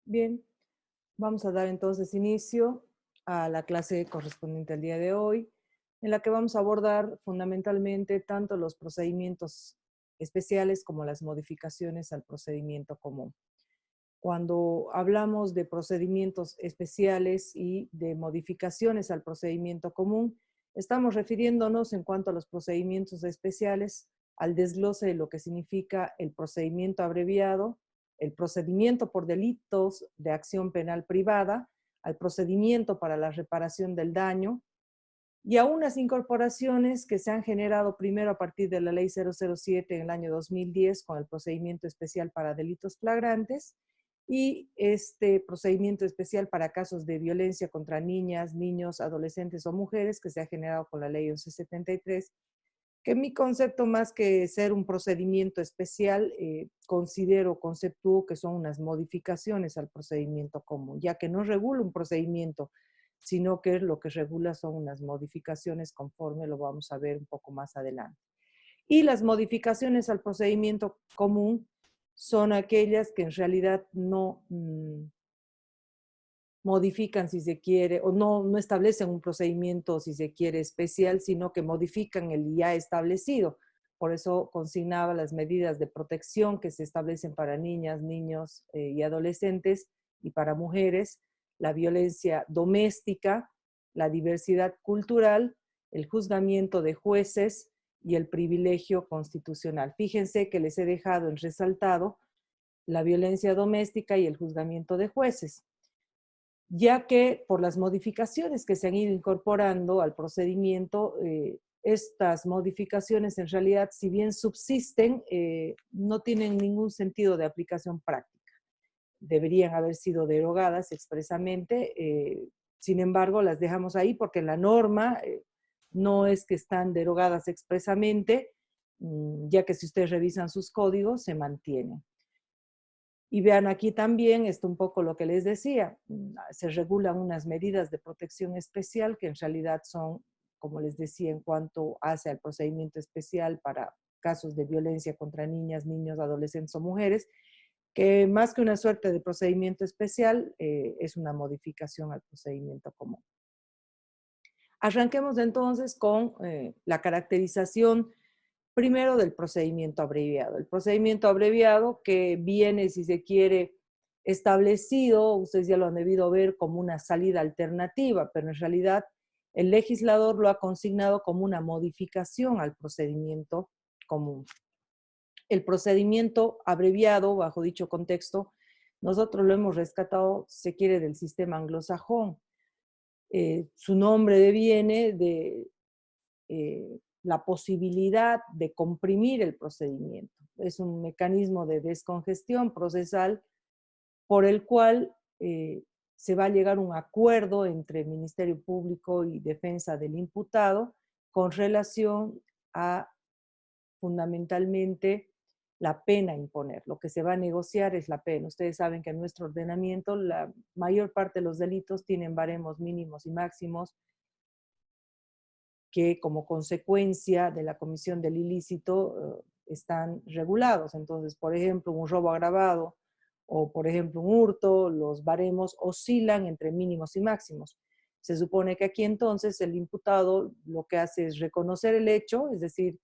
Bien, vamos a dar entonces inicio a la clase correspondiente al día de hoy, en la que vamos a abordar fundamentalmente tanto los procedimientos especiales como las modificaciones al procedimiento común. Cuando hablamos de procedimientos especiales y de modificaciones al procedimiento común, estamos refiriéndonos en cuanto a los procedimientos especiales al desglose de lo que significa el procedimiento abreviado, el procedimiento por delitos de acción penal privada, al procedimiento para la reparación del daño y a unas incorporaciones que se han generado primero a partir de la Ley 007 en el año 2010 con el procedimiento especial para delitos flagrantes y este procedimiento especial para casos de violencia contra niñas, niños, adolescentes o mujeres que se ha generado con la Ley 1173, que mi concepto más que ser un procedimiento especial, conceptúo que son unas modificaciones al procedimiento común, ya que no regula un procedimiento, sino que lo que regula son unas modificaciones conforme lo vamos a ver un poco más adelante. Y las modificaciones al procedimiento común son aquellas que en realidad no modifican, si se quiere, o no establecen un procedimiento, si se quiere, especial, sino que modifican el ya establecido. Por eso consignaba las medidas de protección que se establecen para niñas, niños y adolescentes y para mujeres, la violencia doméstica, la diversidad cultural, el juzgamiento de jueces y el privilegio constitucional. Fíjense que les he dejado en resaltado la violencia doméstica y el juzgamiento de jueces, ya que por las modificaciones que se han ido incorporando al procedimiento, estas modificaciones en realidad, si bien subsisten, no tienen ningún sentido de aplicación práctica. Deberían haber sido derogadas expresamente, sin embargo, las dejamos ahí porque la norma no es que están derogadas expresamente, ya que si ustedes revisan sus códigos, se mantienen. Y vean aquí también, esto un poco lo que les decía, se regulan unas medidas de protección especial que en realidad son, como les decía, en cuanto hace al procedimiento especial para casos de violencia contra niñas, niños, adolescentes o mujeres, que más que una suerte de procedimiento especial, es una modificación al procedimiento común. Arranquemos entonces con la caracterización primero del procedimiento abreviado. El procedimiento abreviado que viene, si se quiere, establecido, ustedes ya lo han debido ver como una salida alternativa, pero en realidad el legislador lo ha consignado como una modificación al procedimiento común. El procedimiento abreviado, bajo dicho contexto, nosotros lo hemos rescatado, si se quiere, del sistema anglosajón. Su nombre deviene de la posibilidad de comprimir el procedimiento. Es un mecanismo de descongestión procesal por el cual se va a llegar a un acuerdo entre Ministerio Público y defensa del imputado con relación a fundamentalmente la pena a imponer. Lo que se va a negociar es la pena. Ustedes saben que en nuestro ordenamiento la mayor parte de los delitos tienen baremos mínimos y máximos que como consecuencia de la comisión del ilícito están regulados. Entonces, por ejemplo, un robo agravado o, por ejemplo, un hurto, los baremos oscilan entre mínimos y máximos. Se supone que aquí entonces el imputado lo que hace es reconocer el hecho, es decir,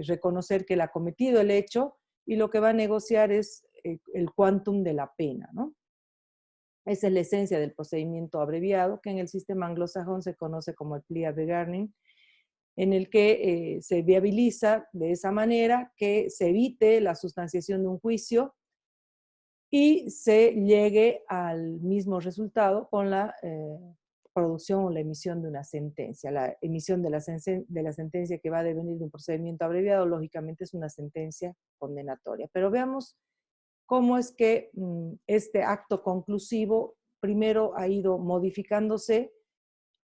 reconocer que él ha cometido el hecho y lo que va a negociar es el quantum de la pena, ¿no? Esa es la esencia del procedimiento abreviado, que en el sistema anglosajón se conoce como el plea bargaining, en el que se viabiliza de esa manera que se evite la sustanciación de un juicio y se llegue al mismo resultado con la producción o la emisión de una sentencia. La emisión de la sentencia que va a devenir de un procedimiento abreviado, lógicamente es una sentencia condenatoria. Pero veamos cómo es que este acto conclusivo primero ha ido modificándose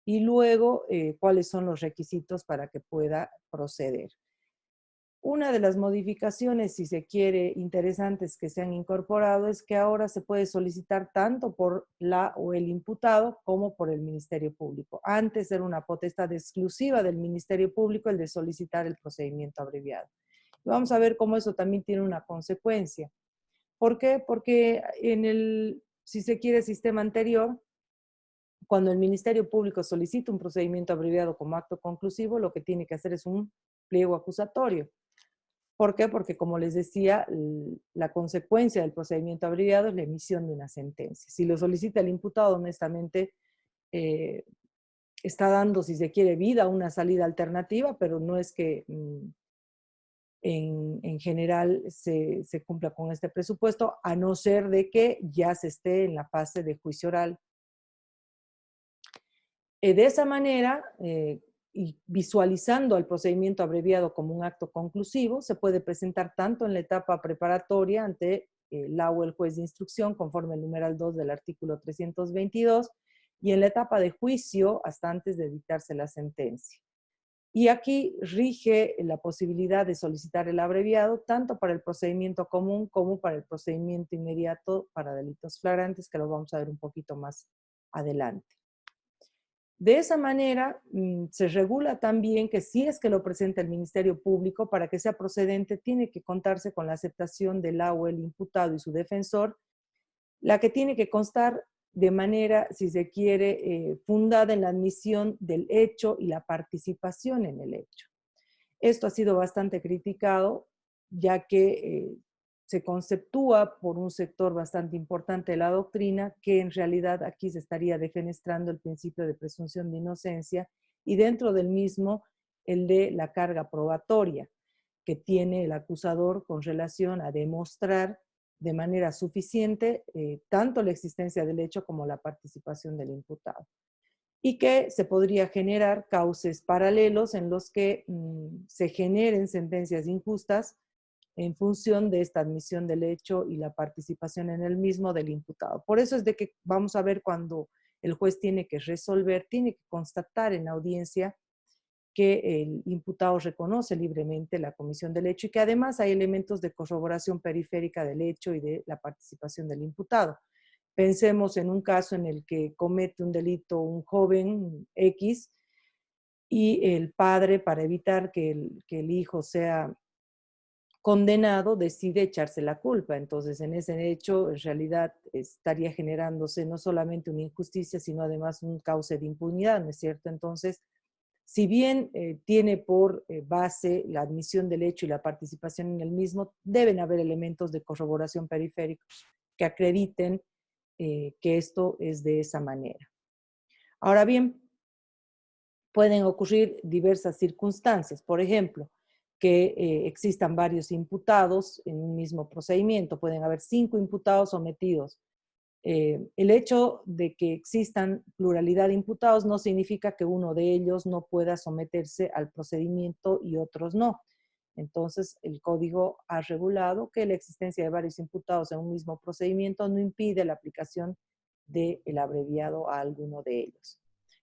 y luego cuáles son los requisitos para que pueda proceder. Una de las modificaciones, si se quiere, interesantes que se han incorporado es que ahora se puede solicitar tanto por la o el imputado como por el Ministerio Público. Antes era una potestad exclusiva del Ministerio Público el de solicitar el procedimiento abreviado. Vamos a ver cómo eso también tiene una consecuencia. ¿Por qué? Porque en el si se quiere, sistema anterior, cuando el Ministerio Público solicita un procedimiento abreviado como acto conclusivo, lo que tiene que hacer es un pliego acusatorio. ¿Por qué? Porque, como les decía, la consecuencia del procedimiento abreviado es la emisión de una sentencia. Si lo solicita el imputado, honestamente, está dando, si se quiere, vida a una salida alternativa, pero no es que en general se cumpla con este presupuesto, a no ser de que ya se esté en la fase de juicio oral. De esa manera, y visualizando el procedimiento abreviado como un acto conclusivo, se puede presentar tanto en la etapa preparatoria ante la o el juez de instrucción, conforme al numeral 2 del artículo 322, y en la etapa de juicio hasta antes de dictarse la sentencia. Y aquí rige la posibilidad de solicitar el abreviado tanto para el procedimiento común como para el procedimiento inmediato para delitos flagrantes, que lo vamos a ver un poquito más adelante. De esa manera, se regula también que si es que lo presenta el Ministerio Público, para que sea procedente, tiene que contarse con la aceptación del la o el imputado y su defensor, la que tiene que constar de manera, si se quiere, fundada en la admisión del hecho y la participación en el hecho. Esto ha sido bastante criticado, ya que se conceptúa por un sector bastante importante de la doctrina que en realidad aquí se estaría defenestrando el principio de presunción de inocencia y dentro del mismo el de la carga probatoria que tiene el acusador con relación a demostrar de manera suficiente tanto la existencia del hecho como la participación del imputado. Y que se podría generar cauces paralelos en los que se generen sentencias injustas en función de esta admisión del hecho y la participación en el mismo del imputado. Por eso es de que vamos a ver cuando el juez tiene que resolver, tiene que constatar en la audiencia que el imputado reconoce libremente la comisión del hecho y que además hay elementos de corroboración periférica del hecho y de la participación del imputado. Pensemos en un caso en el que comete un delito un joven X y el padre, para evitar que el hijo sea condenado, decide echarse la culpa. Entonces, en ese hecho, en realidad estaría generándose no solamente una injusticia, sino además un cauce de impunidad, ¿no es cierto? Entonces, si bien tiene por base la admisión del hecho y la participación en el mismo, deben haber elementos de corroboración periféricos que acrediten que esto es de esa manera. Ahora bien, pueden ocurrir diversas circunstancias. Por ejemplo, que existan varios imputados en un mismo procedimiento. Pueden haber 5 imputados sometidos. El hecho de que existan pluralidad de imputados no significa que uno de ellos no pueda someterse al procedimiento y otros no. Entonces, el código ha regulado que la existencia de varios imputados en un mismo procedimiento no impide la aplicación del abreviado a alguno de ellos.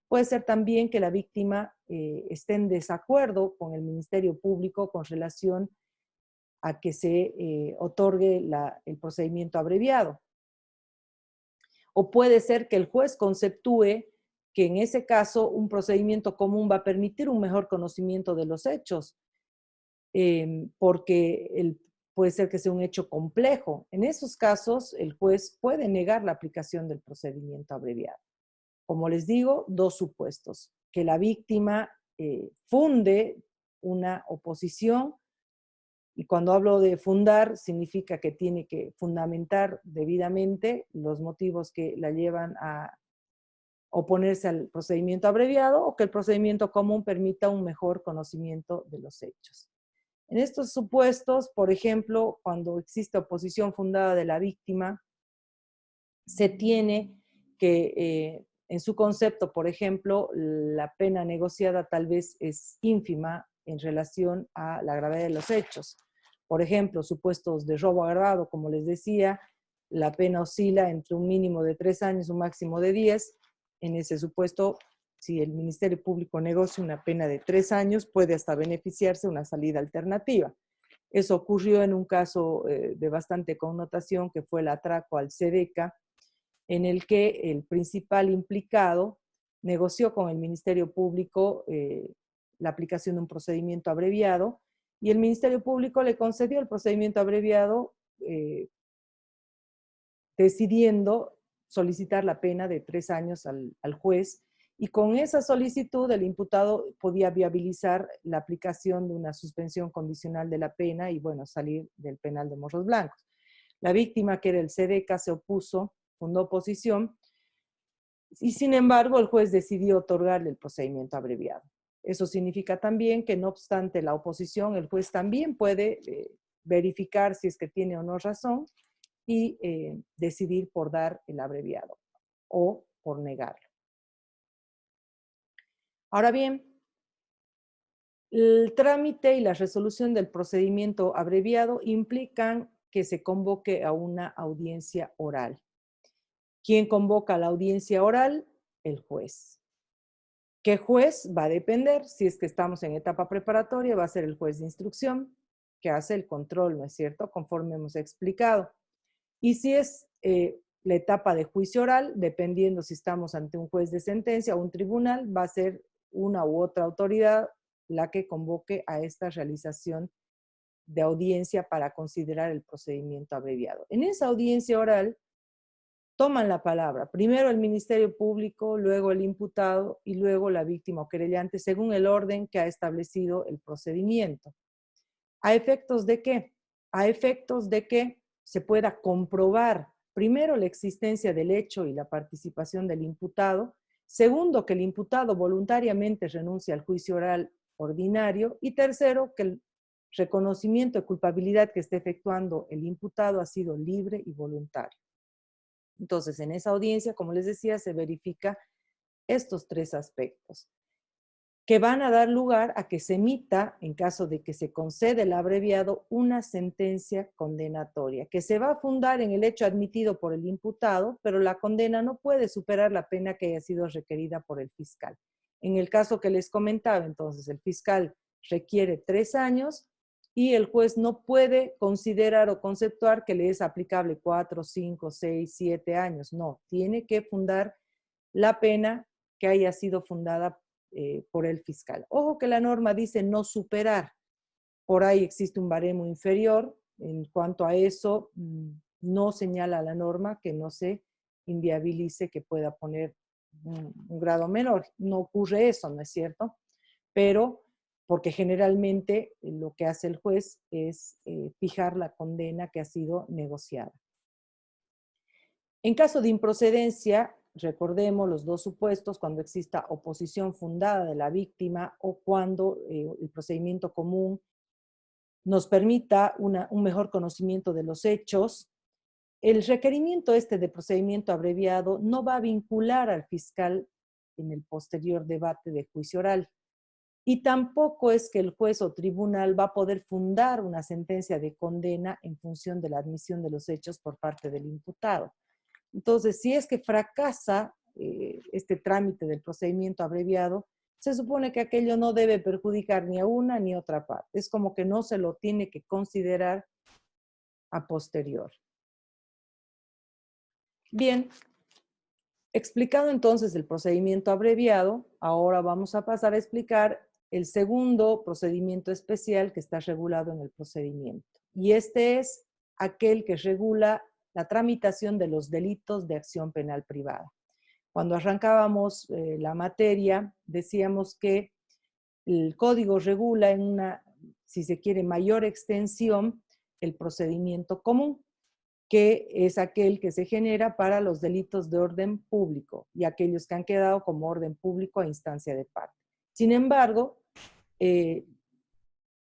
Puede ser también que la víctima esté en desacuerdo con el Ministerio Público con relación a que se otorgue el procedimiento abreviado. O puede ser que el juez conceptúe que en ese caso un procedimiento común va a permitir un mejor conocimiento de los hechos, porque puede ser que sea un hecho complejo. En esos casos, el juez puede negar la aplicación del procedimiento abreviado. Como les digo, 2 supuestos: que la víctima funde una oposición, y cuando hablo de fundar, significa que tiene que fundamentar debidamente los motivos que la llevan a oponerse al procedimiento abreviado, o que el procedimiento común permita un mejor conocimiento de los hechos. En estos supuestos, por ejemplo, cuando existe oposición fundada de la víctima, se tiene que, en su concepto, por ejemplo, la pena negociada tal vez es ínfima en relación a la gravedad de los hechos. Por ejemplo, supuestos de robo agravado, como les decía, la pena oscila entre un mínimo de 3 años, un máximo de 10. En ese supuesto, si el Ministerio Público negocia una pena de 3 años, puede hasta beneficiarse una salida alternativa. Eso ocurrió en un caso de bastante connotación, que fue el atraco al SEDECA, en el que el principal implicado negoció con el Ministerio Público la aplicación de un procedimiento abreviado, y el Ministerio Público le concedió el procedimiento abreviado decidiendo solicitar la pena de 3 años al juez, y con esa solicitud el imputado podía viabilizar la aplicación de una suspensión condicional de la pena y, bueno, salir del penal de Morros Blancos. La víctima, que era el SEDECA, se opuso, fundó oposición, y sin embargo el juez decidió otorgarle el procedimiento abreviado. Eso significa también que, no obstante la oposición, el juez también puede verificar si es que tiene o no razón y decidir por dar el abreviado o por negarlo. Ahora bien, el trámite y la resolución del procedimiento abreviado implican que se convoque a una audiencia oral. ¿Quién convoca a la audiencia oral? El juez. ¿Qué juez? Va a depender. Si es que estamos en etapa preparatoria, va a ser el juez de instrucción, que hace el control, ¿no es cierto?, conforme hemos explicado. Y si es la etapa de juicio oral, dependiendo si estamos ante un juez de sentencia o un tribunal, va a ser una u otra autoridad la que convoque a esta realización de audiencia para considerar el procedimiento abreviado. En esa audiencia oral toman la palabra primero el Ministerio Público, luego el imputado y luego la víctima o querellante, según el orden que ha establecido el procedimiento. ¿A efectos de qué? A efectos de que se pueda comprobar, primero, la existencia del hecho y la participación del imputado; segundo, que el imputado voluntariamente renuncie al juicio oral ordinario; y tercero, que el reconocimiento de culpabilidad que esté efectuando el imputado ha sido libre y voluntario. Entonces, en esa audiencia, como les decía, se verifica estos 3 aspectos, que van a dar lugar a que se emita, en caso de que se conceda el abreviado, una sentencia condenatoria, que se va a fundar en el hecho admitido por el imputado, pero la condena no puede superar la pena que haya sido requerida por el fiscal. En el caso que les comentaba, entonces, el fiscal requiere 3 años y el juez no puede considerar o conceptuar que le es aplicable 4, 5, 6, 7 años. No, tiene que fundar la pena que haya sido fundada por el fiscal. Ojo que la norma dice no superar. Por ahí existe un baremo inferior. En cuanto a eso, no señala la norma que no se inviabilice que pueda poner un grado menor. No ocurre eso, ¿no es cierto? Pero porque generalmente lo que hace el juez es fijar la condena que ha sido negociada. En caso de improcedencia, recordemos los 2 supuestos: cuando exista oposición fundada de la víctima o cuando el procedimiento común nos permita un mejor conocimiento de los hechos. El requerimiento de procedimiento abreviado no va a vincular al fiscal en el posterior debate de juicio oral. Y tampoco es que el juez o tribunal va a poder fundar una sentencia de condena en función de la admisión de los hechos por parte del imputado. Entonces, si es que fracasa este trámite del procedimiento abreviado, se supone que aquello no debe perjudicar ni a una ni a otra parte. Es como que no se lo tiene que considerar a posterior. Bien, explicado entonces el procedimiento abreviado, ahora vamos a pasar a explicar el segundo procedimiento especial que está regulado en el procedimiento. Y este es aquel que regula la tramitación de los delitos de acción penal privada. Cuando arrancábamos la materia, decíamos que el código regula en una, si se quiere, mayor extensión el procedimiento común, que es aquel que se genera para los delitos de orden público y aquellos que han quedado como orden público a instancia de parte. Sin embargo,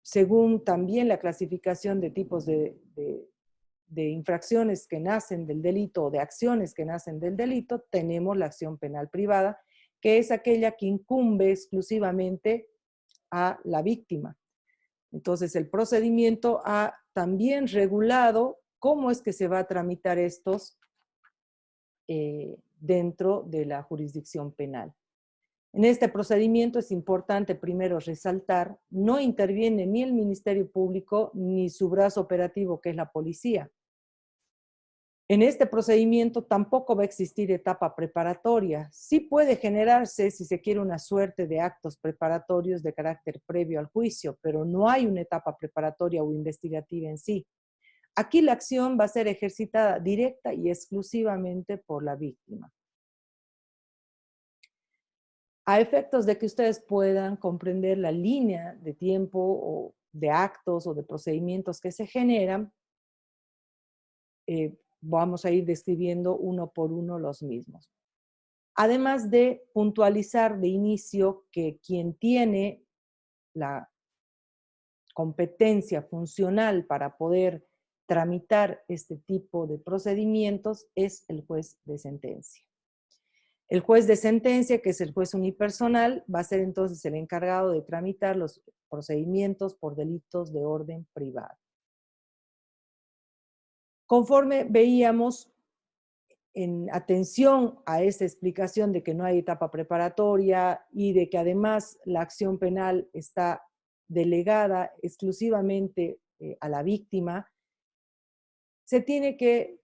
según también la clasificación de tipos de infracciones que nacen del delito o de acciones que nacen del delito, tenemos la acción penal privada, que es aquella que incumbe exclusivamente a la víctima. Entonces, el procedimiento ha también regulado cómo es que se va a tramitar estos dentro de la jurisdicción penal. En este procedimiento es importante primero resaltar, no interviene ni el Ministerio Público ni su brazo operativo, que es la policía. En este procedimiento tampoco va a existir etapa preparatoria. Sí puede generarse, si se quiere, una suerte de actos preparatorios de carácter previo al juicio, pero no hay una etapa preparatoria o investigativa en sí. Aquí la acción va a ser ejercitada directa y exclusivamente por la víctima. A efectos de que ustedes puedan comprender la línea de tiempo o de actos o de procedimientos que se generan, vamos a ir describiendo uno por uno los mismos. Además de puntualizar de inicio que quien tiene la competencia funcional para poder tramitar este tipo de procedimientos es el juez de sentencia. El juez de sentencia, que es el juez unipersonal, va a ser entonces el encargado de tramitar los procedimientos por delitos de orden privado. Conforme veíamos, en atención a esta explicación de que no hay etapa preparatoria y de que además la acción penal está delegada exclusivamente a la víctima, se tiene que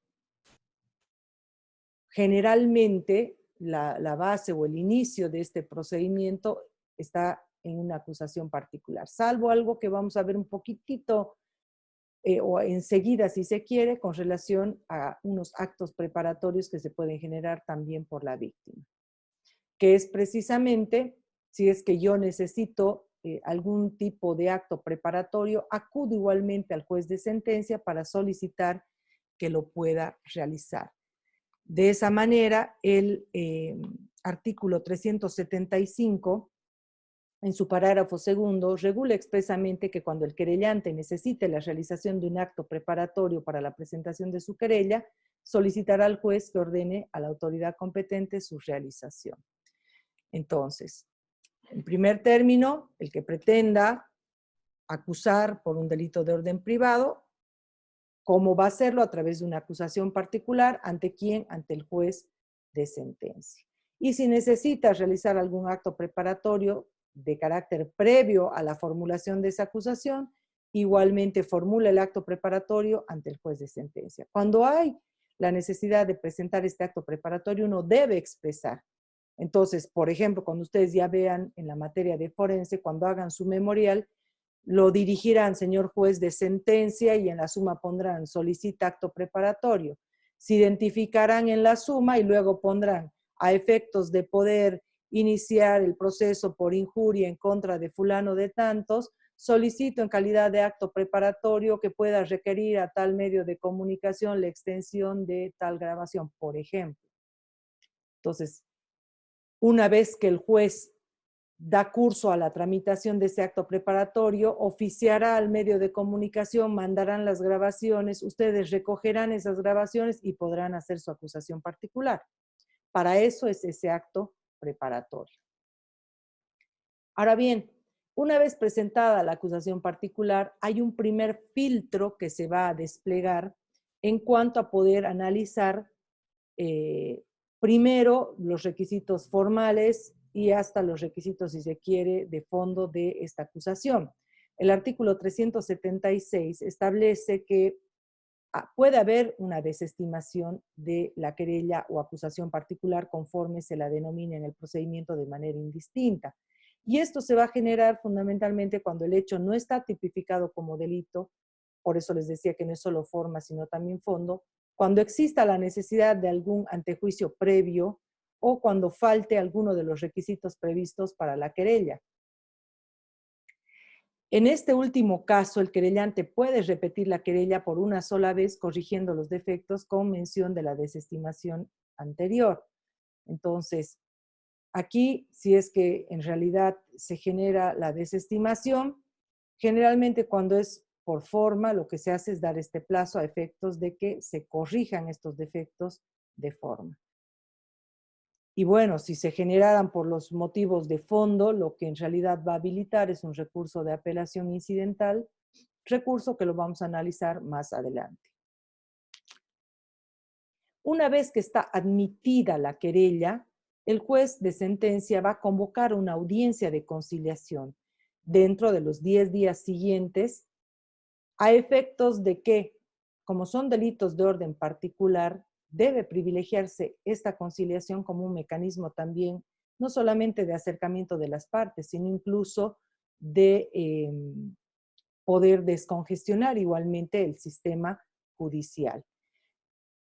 generalmente la base o el inicio de este procedimiento está en una acusación particular, salvo algo que vamos a ver un poquitito o enseguida, si se quiere, con relación a unos actos preparatorios que se pueden generar también por la víctima, que es precisamente, si es que yo necesito algún tipo de acto preparatorio, acudo igualmente al juez de sentencia para solicitar que lo pueda realizar. De esa manera, el artículo 375, en su parágrafo segundo, regula expresamente que cuando el querellante necesite la realización de un acto preparatorio para la presentación de su querella, solicitará al juez que ordene a la autoridad competente su realización. Entonces, en primer término, el que pretenda acusar por un delito de orden privado, ¿cómo va a hacerlo? A través de una acusación particular, ¿ante quién? Ante el juez de sentencia. Y si necesita realizar algún acto preparatorio de carácter previo a la formulación de esa acusación, igualmente formula el acto preparatorio ante el juez de sentencia. Cuando hay la necesidad de presentar este acto preparatorio, uno debe expresar. Entonces, por ejemplo, cuando ustedes ya vean en la materia de forense, cuando hagan su memorial, lo dirigirán, señor juez de sentencia, y en la suma pondrán solicita acto preparatorio. Se identificarán en la suma y luego pondrán a efectos de poder iniciar el proceso por injuria en contra de fulano de tantos, solicito en calidad de acto preparatorio que pueda requerir a tal medio de comunicación la extensión de tal grabación, por ejemplo. Entonces, una vez que el juez da curso a la tramitación de ese acto preparatorio, oficiará al medio de comunicación, mandarán las grabaciones, ustedes recogerán esas grabaciones y podrán hacer su acusación particular. Para eso es ese acto preparatorio. Ahora bien, una vez presentada la acusación particular, hay un primer filtro que se va a desplegar en cuanto a poder analizar primero los requisitos formales y hasta los requisitos, si se quiere, de fondo de esta acusación. El artículo 376 establece que puede haber una desestimación de la querella o acusación particular conforme se la denomine en el procedimiento de manera indistinta. Y esto se va a generar fundamentalmente cuando el hecho no está tipificado como delito, por eso les decía que no es solo forma, sino también fondo, cuando exista la necesidad de algún antejuicio previo o cuando falte alguno de los requisitos previstos para la querella. En este último caso, el querellante puede repetir la querella por una sola vez, corrigiendo los defectos con mención de la desestimación anterior. Entonces, aquí, si es que en realidad se genera la desestimación, generalmente cuando es por forma, lo que se hace es dar este plazo a efectos de que se corrijan estos defectos de forma. Y bueno, si se generaran por los motivos de fondo, lo que en realidad va a habilitar es un recurso de apelación incidental, recurso que lo vamos a analizar más adelante. Una vez que está admitida la querella, el juez de sentencia va a convocar una audiencia de conciliación dentro de los 10 días siguientes, a efectos de que, como son delitos de orden particular, debe privilegiarse esta conciliación como un mecanismo también, no solamente de acercamiento de las partes, sino incluso de poder descongestionar igualmente el sistema judicial.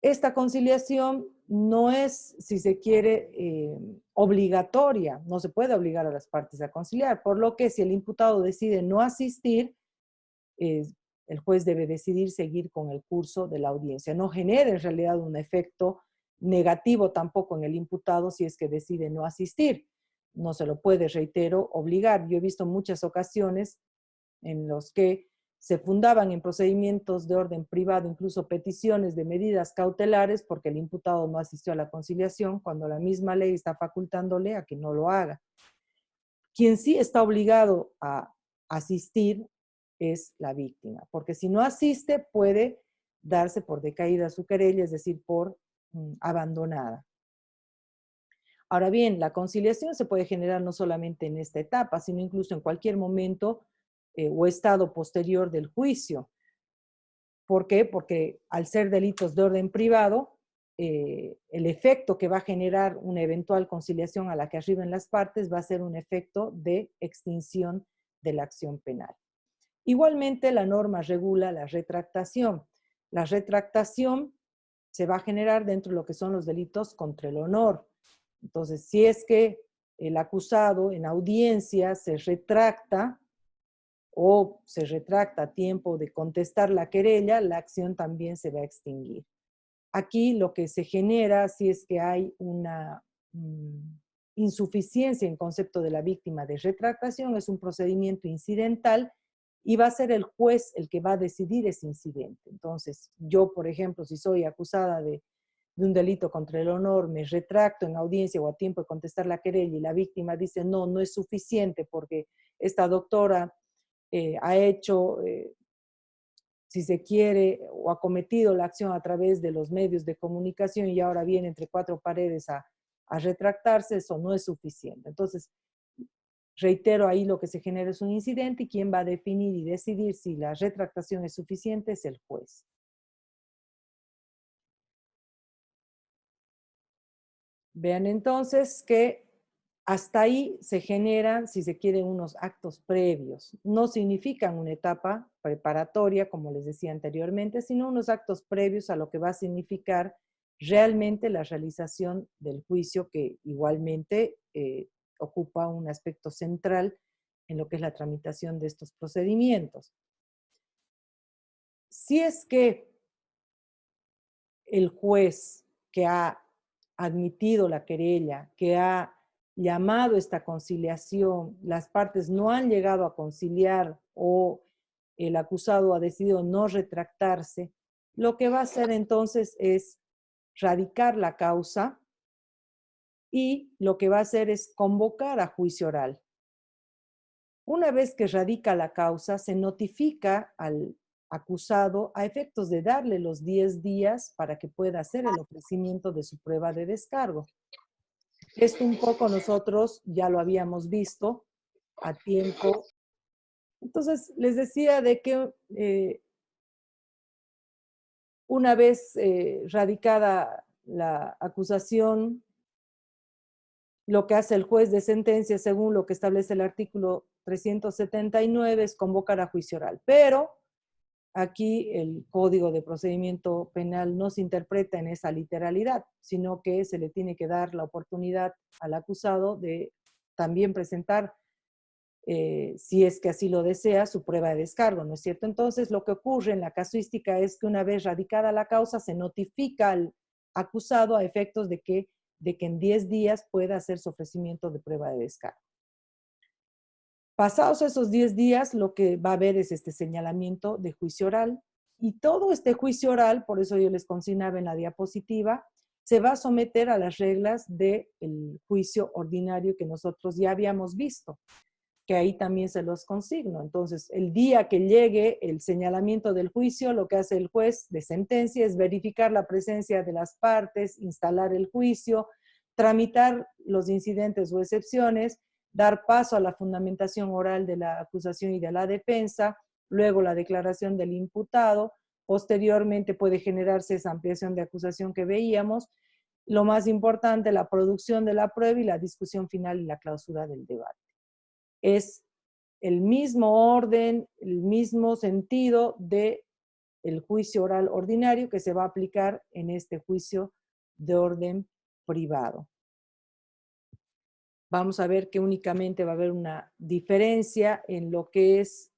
Esta conciliación no es, si se quiere, obligatoria, no se puede obligar a las partes a conciliar, por lo que si el imputado decide no asistir, el juez debe decidir seguir con el curso de la audiencia. No genera en realidad un efecto negativo tampoco en el imputado si es que decide no asistir. No se lo puede, reitero, obligar. Yo he visto muchas ocasiones en los que se fundaban en procedimientos de orden privado, incluso peticiones de medidas cautelares porque el imputado no asistió a la conciliación, cuando la misma ley está facultándole a que no lo haga. Quien sí está obligado a asistir es la víctima, porque si no asiste puede darse por decaída su querella, es decir, por abandonada. Ahora bien, la conciliación se puede generar no solamente en esta etapa, sino incluso en cualquier momento o estado posterior del juicio. ¿Por qué? Porque al ser delitos de orden privado, el efecto que va a generar una eventual conciliación a la que arriben las partes va a ser un efecto de extinción de la acción penal. Igualmente, la norma regula la retractación. La retractación se va a generar dentro de lo que son los delitos contra el honor. Entonces, si es que el acusado en audiencia se retracta o se retracta a tiempo de contestar la querella, la acción también se va a extinguir. Aquí lo que se genera, si es que hay una insuficiencia en concepto de la víctima de retractación, es un procedimiento incidental y va a ser el juez el que va a decidir ese incidente. Entonces, yo, por ejemplo, si soy acusada de un delito contra el honor, me retracto en audiencia o a tiempo de contestar la querella y la víctima dice, no, no es suficiente porque esta doctora ha hecho, si se quiere, o ha cometido la acción a través de los medios de comunicación y ahora viene entre cuatro paredes a retractarse, eso no es suficiente. Entonces, reitero, ahí lo que se genera es un incidente y quien va a definir y decidir si la retractación es suficiente es el juez. Vean entonces que hasta ahí se generan, si se quiere, unos actos previos. No significan una etapa preparatoria, como les decía anteriormente, sino unos actos previos a lo que va a significar realmente la realización del juicio, que igualmente ocupa un aspecto central en lo que es la tramitación de estos procedimientos. Si es que el juez que ha admitido la querella, que ha llamado esta conciliación, las partes no han llegado a conciliar o el acusado ha decidido no retractarse, lo que va a hacer entonces es radicar la causa y lo que va a hacer es convocar a juicio oral. Una vez que radica la causa, se notifica al acusado a efectos de darle los 10 días para que pueda hacer el ofrecimiento de su prueba de descargo. Esto un poco nosotros ya lo habíamos visto a tiempo. Entonces, les decía de que una vez radicada la acusación, lo que hace el juez de sentencia, según lo que establece el artículo 379, es convocar a juicio oral. Pero aquí el Código de Procedimiento Penal no se interpreta en esa literalidad, sino que se le tiene que dar la oportunidad al acusado de también presentar, si es que así lo desea, su prueba de descargo, ¿no es cierto? Entonces, lo que ocurre en la casuística es que una vez radicada la causa, se notifica al acusado a efectos de que en 10 días pueda hacer su ofrecimiento de prueba de descargo. Pasados esos 10 días, lo que va a haber es este señalamiento de juicio oral, y todo este juicio oral, por eso yo les consignaba en la diapositiva, se va a someter a las reglas del juicio ordinario que nosotros ya habíamos visto, que ahí también se los consigno. Entonces, el día que llegue el señalamiento del juicio, lo que hace el juez de sentencia es verificar la presencia de las partes, instalar el juicio, tramitar los incidentes o excepciones, dar paso a la fundamentación oral de la acusación y de la defensa, luego la declaración del imputado, posteriormente puede generarse esa ampliación de acusación que veíamos, lo más importante, la producción de la prueba y la discusión final y la clausura del debate. Es el mismo orden, el mismo sentido de el juicio oral ordinario que se va a aplicar en este juicio de orden privado. Vamos a ver que únicamente va a haber una diferencia en lo que es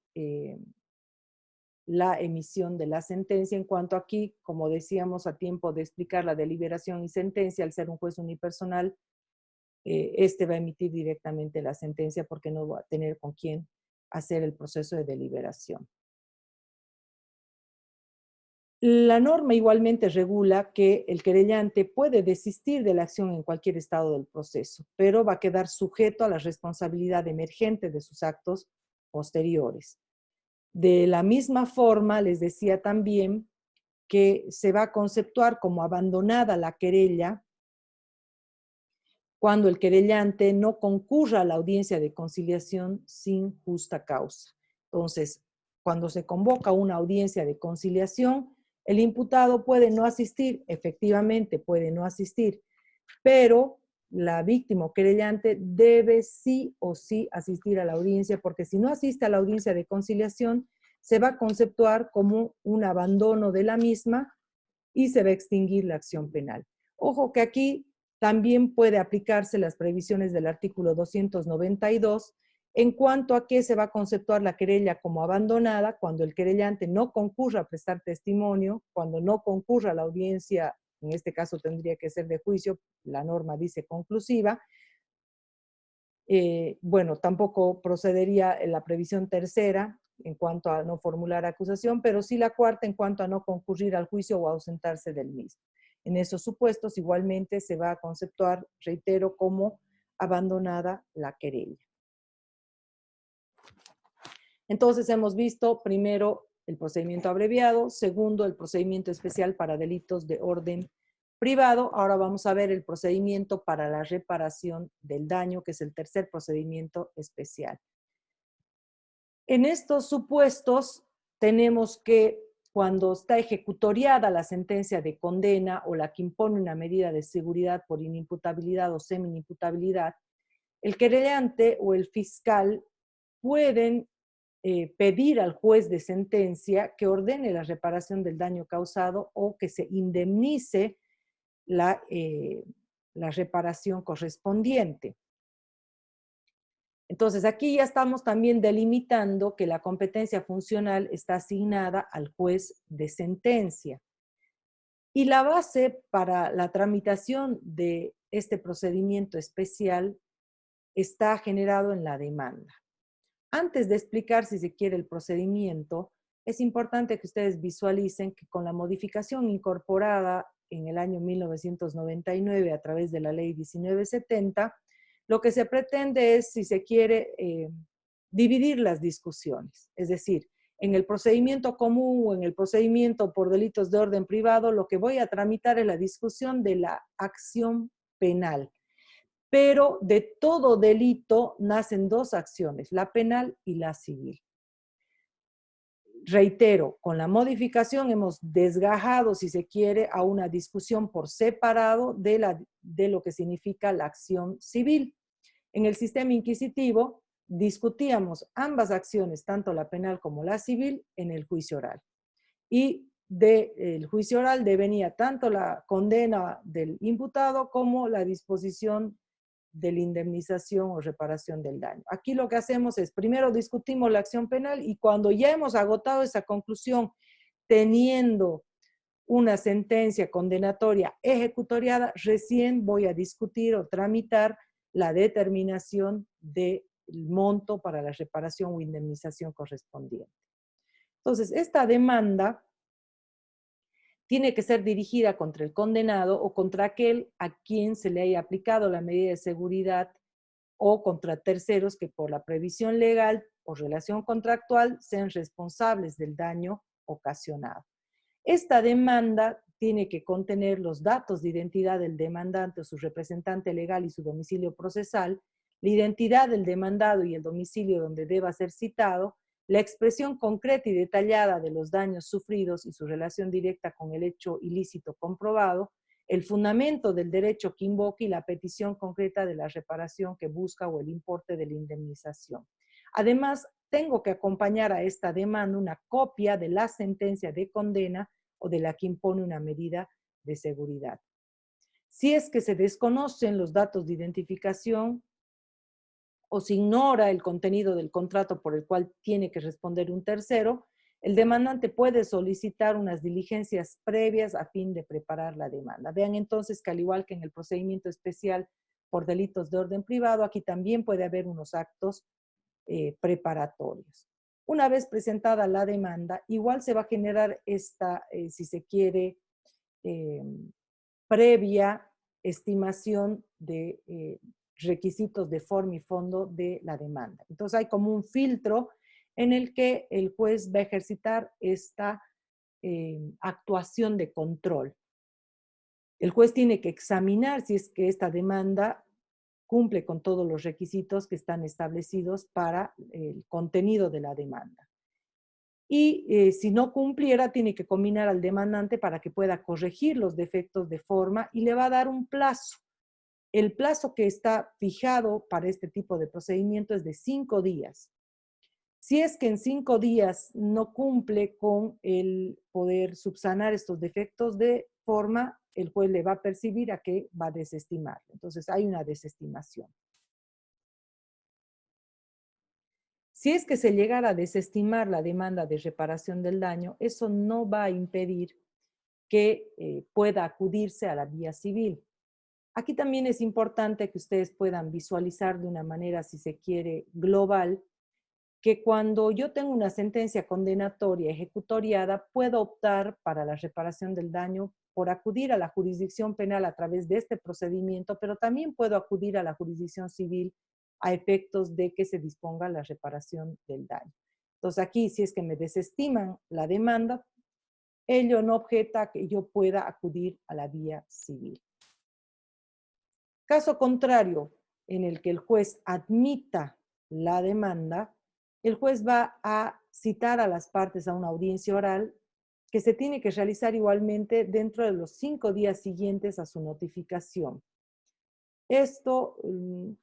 la emisión de la sentencia, en cuanto aquí, como decíamos a tiempo de explicar la deliberación y sentencia, al ser un juez unipersonal, este va a emitir directamente la sentencia porque no va a tener con quién hacer el proceso de deliberación. La norma igualmente regula que el querellante puede desistir de la acción en cualquier estado del proceso, pero va a quedar sujeto a la responsabilidad emergente de sus actos posteriores. De la misma forma, les decía también que se va a conceptuar como abandonada la querella cuando el querellante no concurra a la audiencia de conciliación sin justa causa. Entonces, cuando se convoca una audiencia de conciliación, el imputado puede no asistir, efectivamente puede no asistir, pero la víctima o querellante debe sí o sí asistir a la audiencia, porque si no asiste a la audiencia de conciliación, se va a conceptuar como un abandono de la misma y se va a extinguir la acción penal. Ojo que aquí también puede aplicarse las previsiones del artículo 292 en cuanto a que se va a conceptuar la querella como abandonada cuando el querellante no concurra a prestar testimonio, cuando no concurra a la audiencia, en este caso tendría que ser de juicio, la norma dice conclusiva. Bueno, tampoco procedería la previsión tercera en cuanto a no formular acusación, pero sí la cuarta en cuanto a no concurrir al juicio o ausentarse del mismo. En esos supuestos igualmente se va a conceptuar, reitero, como abandonada la querella. Entonces hemos visto primero el procedimiento abreviado, segundo el procedimiento especial para delitos de orden privado. Ahora vamos a ver el procedimiento para la reparación del daño, que es el tercer procedimiento especial. En estos supuestos tenemos que cuando está ejecutoriada la sentencia de condena o la que impone una medida de seguridad por inimputabilidad o semi-inimputabilidad, el querellante o el fiscal pueden pedir al juez de sentencia que ordene la reparación del daño causado o que se indemnice la reparación correspondiente. Entonces, aquí ya estamos también delimitando que la competencia funcional está asignada al juez de sentencia. Y la base para la tramitación de este procedimiento especial está generado en la demanda. Antes de explicar, si se quiere, el procedimiento, es importante que ustedes visualicen que con la modificación incorporada en el año 1999 a través de la ley 1970, lo que se pretende es, si se quiere, dividir las discusiones. Es decir, en el procedimiento común o en el procedimiento por delitos de orden privado, lo que voy a tramitar es la discusión de la acción penal. Pero de todo delito nacen dos acciones, la penal y la civil. Reitero, con la modificación hemos desgajado, si se quiere, a una discusión por separado de lo que significa la acción civil. En el sistema inquisitivo discutíamos ambas acciones, tanto la penal como la civil, en el juicio oral. Y del juicio oral devenía tanto la condena del imputado como la disposición de la indemnización o reparación del daño. Aquí lo que hacemos es, primero discutimos la acción penal y cuando ya hemos agotado esa conclusión, teniendo una sentencia condenatoria ejecutoriada, recién voy a discutir o tramitar la determinación del monto para la reparación o indemnización correspondiente. Entonces, esta demanda tiene que ser dirigida contra el condenado o contra aquel a quien se le haya aplicado la medida de seguridad o contra terceros que por la previsión legal o relación contractual sean responsables del daño ocasionado. Esta demanda tiene que contener los datos de identidad del demandante o su representante legal y su domicilio procesal, la identidad del demandado y el domicilio donde deba ser citado, la expresión concreta y detallada de los daños sufridos y su relación directa con el hecho ilícito comprobado, el fundamento del derecho que invoca y la petición concreta de la reparación que busca o el importe de la indemnización. Además, tengo que acompañar a esta demanda una copia de la sentencia de condena o de la que impone una medida de seguridad. Si es que se desconocen los datos de identificación o se ignora el contenido del contrato por el cual tiene que responder un tercero, el demandante puede solicitar unas diligencias previas a fin de preparar la demanda. Vean entonces que al igual que en el procedimiento especial por delitos de orden privado, aquí también puede haber unos actos preparatorios. Una vez presentada la demanda, igual se va a generar esta, si se quiere, previa estimación de requisitos de forma y fondo de la demanda. Entonces hay como un filtro en el que el juez va a ejercitar esta actuación de control. El juez tiene que examinar si es que esta demanda cumple con todos los requisitos que están establecidos para el contenido de la demanda. Y si no cumpliera, tiene que combinar al demandante para que pueda corregir los defectos de forma y le va a dar un plazo. El plazo que está fijado para este tipo de procedimiento es de 5 días. Si es que en 5 días no cumple con el poder subsanar estos defectos de forma, el juez le va a percibir a que va a desestimar. Entonces hay una desestimación. Si es que se llegara a desestimar la demanda de reparación del daño, eso no va a impedir que pueda acudirse a la vía civil. Aquí también es importante que ustedes puedan visualizar de una manera, si se quiere, global, que cuando yo tengo una sentencia condenatoria ejecutoriada, puedo optar para la reparación del daño por acudir a la jurisdicción penal a través de este procedimiento, pero también puedo acudir a la jurisdicción civil a efectos de que se disponga la reparación del daño. Entonces aquí, si es que me desestiman la demanda, ello no objeta que yo pueda acudir a la vía civil. Caso contrario, en el que el juez admita la demanda, el juez va a citar a las partes a una audiencia oral que se tiene que realizar igualmente dentro de los 5 días siguientes a su notificación. Esto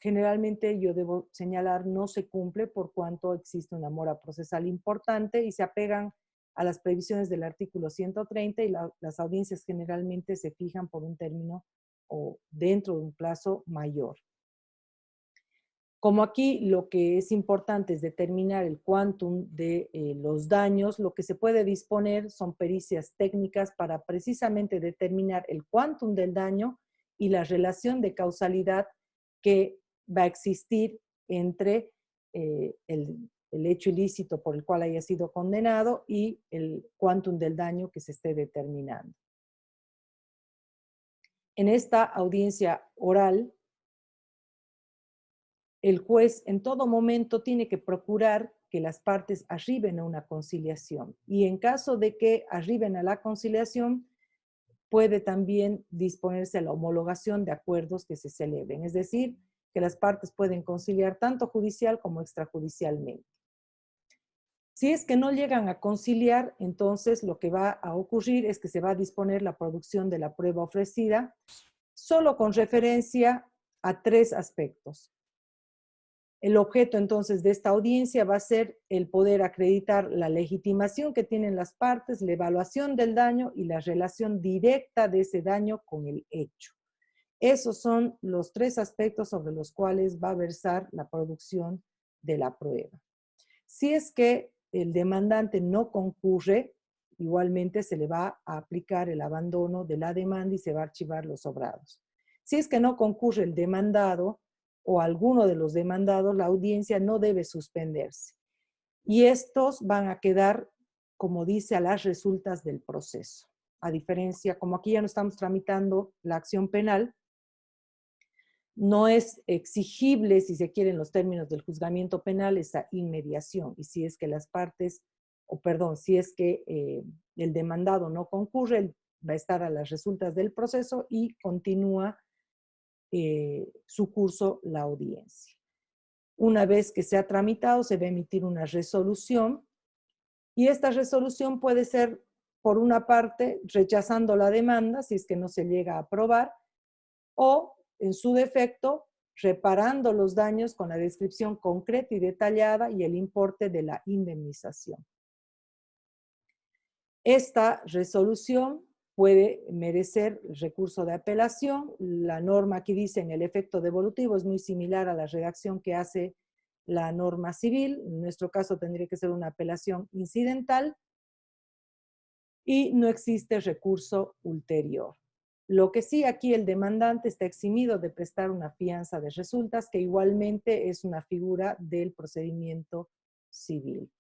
generalmente yo debo señalar no se cumple por cuanto existe una mora procesal importante y se apegan a las previsiones del artículo 130 y las audiencias generalmente se fijan por un término o dentro de un plazo mayor. Como aquí lo que es importante es determinar el quantum de los daños, lo que se puede disponer son pericias técnicas para precisamente determinar el quantum del daño y la relación de causalidad que va a existir entre el hecho ilícito por el cual haya sido condenado y el quantum del daño que se esté determinando. En esta audiencia oral, el juez en todo momento tiene que procurar que las partes arriben a una conciliación. Y en caso de que arriben a la conciliación, puede también disponerse a la homologación de acuerdos que se celebren. Es decir, que las partes pueden conciliar tanto judicial como extrajudicialmente. Si es que no llegan a conciliar, entonces lo que va a ocurrir es que se va a disponer la producción de la prueba ofrecida solo con referencia a 3 aspectos. El objeto entonces de esta audiencia va a ser el poder acreditar la legitimación que tienen las partes, la evaluación del daño y la relación directa de ese daño con el hecho. Esos son los 3 aspectos sobre los cuales va a versar la producción de la prueba. Si es que el demandante no concurre, igualmente se le va a aplicar el abandono de la demanda y se va a archivar los sobrados. Si es que no concurre el demandado o alguno de los demandados, la audiencia no debe suspenderse. Y estos van a quedar, como dice, a las resultas del proceso. A diferencia, como aquí ya no estamos tramitando la acción penal, no es exigible, si se quiere, en los términos del juzgamiento penal, esa inmediación. Y si es que las partes, si es que el demandado no concurre, va a estar a las resultas del proceso y continúa su curso la audiencia. Una vez que se ha tramitado, se va a emitir una resolución y esta resolución puede ser, por una parte, rechazando la demanda, si es que no se llega a aprobar, o en su defecto, reparando los daños con la descripción concreta y detallada y el importe de la indemnización. Esta resolución puede merecer recurso de apelación. La norma aquí dice en el efecto devolutivo es muy similar a la redacción que hace la norma civil. En nuestro caso tendría que ser una apelación incidental y no existe recurso ulterior. Lo que sí, aquí el demandante está eximido de prestar una fianza de resultas, que igualmente es una figura del procedimiento civil.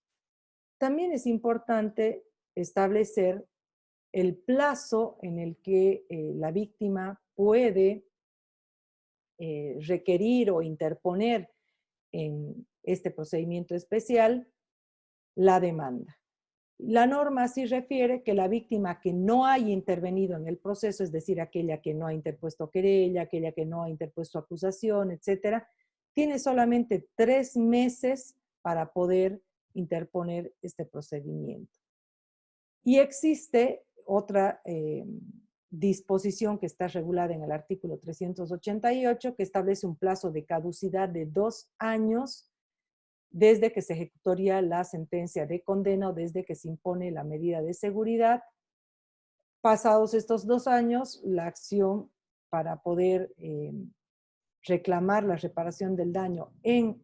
También es importante establecer el plazo en el que la víctima puede requerir o interponer en este procedimiento especial la demanda. La norma sí refiere que la víctima que no haya intervenido en el proceso, es decir, aquella que no ha interpuesto querella, aquella que no ha interpuesto acusación, etcétera, tiene solamente 3 meses para poder interponer este procedimiento. Y existe otra disposición que está regulada en el artículo 388 que establece un plazo de caducidad de 2 años desde que se ejecutoría la sentencia de condena o desde que se impone la medida de seguridad. Pasados estos 2 años, la acción para poder reclamar la reparación del daño en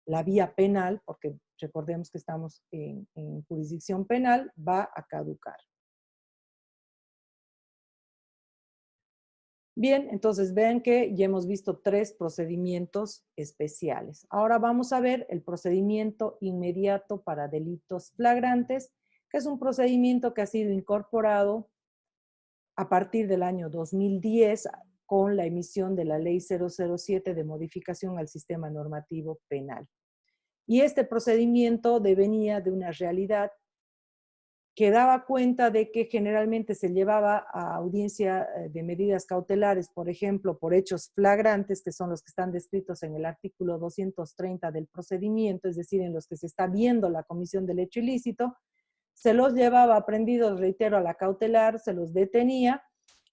la vía penal, porque recordemos que estamos en jurisdicción penal, va a caducar. Bien, entonces vean que ya hemos visto 3 procedimientos especiales. Ahora vamos a ver el procedimiento inmediato para delitos flagrantes, que es un procedimiento que ha sido incorporado a partir del año 2010 con la emisión de la Ley 007 de modificación al sistema normativo penal. Y este procedimiento devenía de una realidad que daba cuenta de que generalmente se llevaba a audiencia de medidas cautelares, por ejemplo, por hechos flagrantes, que son los que están descritos en el artículo 230 del procedimiento, es decir, en los que se está viendo la comisión del hecho ilícito, se los llevaba aprendidos, reitero, a la cautelar, se los detenía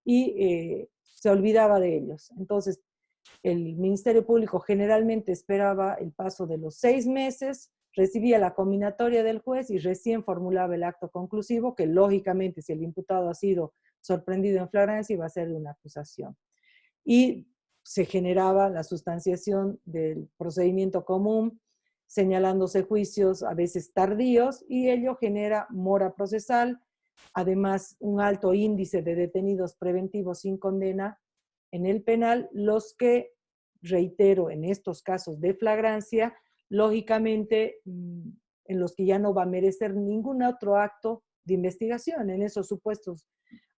y se olvidaba de ellos. Entonces, el Ministerio Público generalmente esperaba el paso de los 6 meses, recibía la combinatoria del juez y recién formulaba el acto conclusivo, que lógicamente si el imputado ha sido sorprendido en flagrancia iba a ser una acusación. Y se generaba la sustanciación del procedimiento común, señalándose juicios a veces tardíos, y ello genera mora procesal, además un alto índice de detenidos preventivos sin condena en el penal, los que, reitero, en estos casos de flagrancia, lógicamente, en los que ya no va a merecer ningún otro acto de investigación. En esos supuestos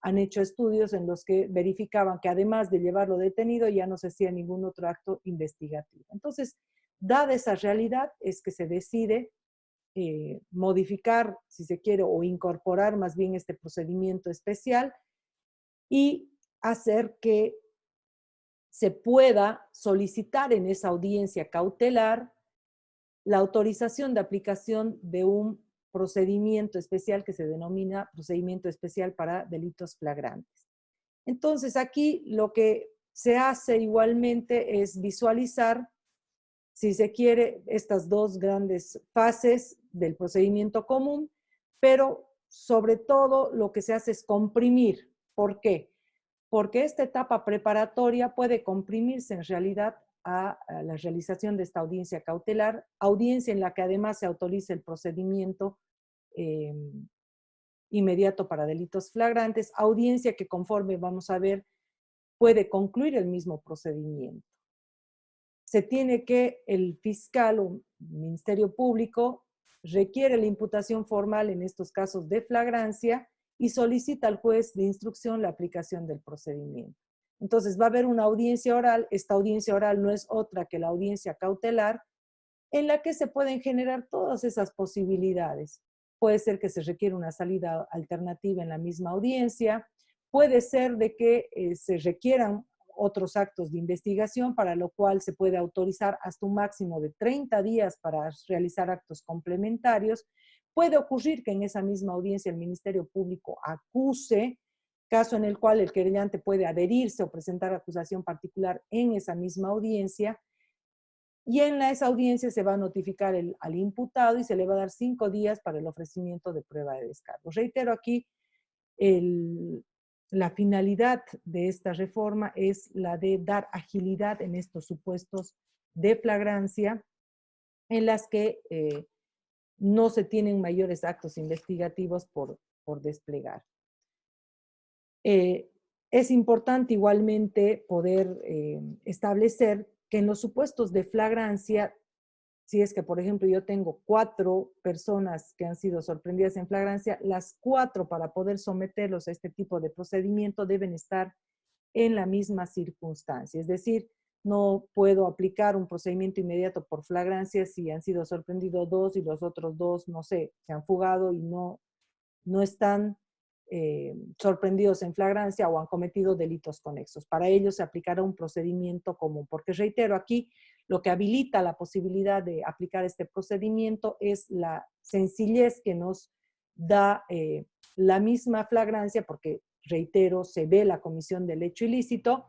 han hecho estudios en los que verificaban que además de llevarlo detenido, ya no se hacía ningún otro acto investigativo. Entonces, dada esa realidad, es que se decide modificar, si se quiere, o incorporar más bien este procedimiento especial y hacer que se pueda solicitar en esa audiencia cautelar la autorización de aplicación de un procedimiento especial que se denomina procedimiento especial para delitos flagrantes. Entonces, aquí lo que se hace igualmente es visualizar, si se quiere, estas 2 grandes fases del procedimiento común, pero sobre todo lo que se hace es comprimir. ¿Por qué? Porque esta etapa preparatoria puede comprimirse en realidad a la realización de esta audiencia cautelar, audiencia en la que además se autoriza el procedimiento inmediato para delitos flagrantes, audiencia que conforme vamos a ver puede concluir el mismo procedimiento. Se tiene que el fiscal o Ministerio Público requiere la imputación formal en estos casos de flagrancia y solicita al juez de instrucción la aplicación del procedimiento. Entonces va a haber una audiencia oral. Esta audiencia oral no es otra que la audiencia cautelar, en la que se pueden generar todas esas posibilidades. Puede ser que se requiera una salida alternativa en la misma audiencia, puede ser de que se requieran otros actos de investigación, para lo cual se puede autorizar hasta un máximo de 30 días para realizar actos complementarios. Puede ocurrir que en esa misma audiencia el Ministerio Público acuse caso en el cual el querellante puede adherirse o presentar acusación particular en esa misma audiencia, y en esa audiencia se va a notificar al imputado y se le va a dar 5 días para el ofrecimiento de prueba de descargo. Reitero aquí, la finalidad de esta reforma es la de dar agilidad en estos supuestos de flagrancia en las que no se tienen mayores actos investigativos por desplegar. Es importante igualmente poder establecer que en los supuestos de flagrancia, si es que, por ejemplo, yo tengo 4 personas que han sido sorprendidas en flagrancia, las 4 para poder someterlos a este tipo de procedimiento deben estar en la misma circunstancia. Es decir, no puedo aplicar un procedimiento inmediato por flagrancia si han sido sorprendidos 2 y los otros 2, no sé, se han fugado y no están sorprendidos en flagrancia o han cometido delitos conexos. Para ello se aplicará un procedimiento común, porque reitero aquí, lo que habilita la posibilidad de aplicar este procedimiento es la sencillez que nos da la misma flagrancia, porque reitero, se ve la comisión del hecho ilícito.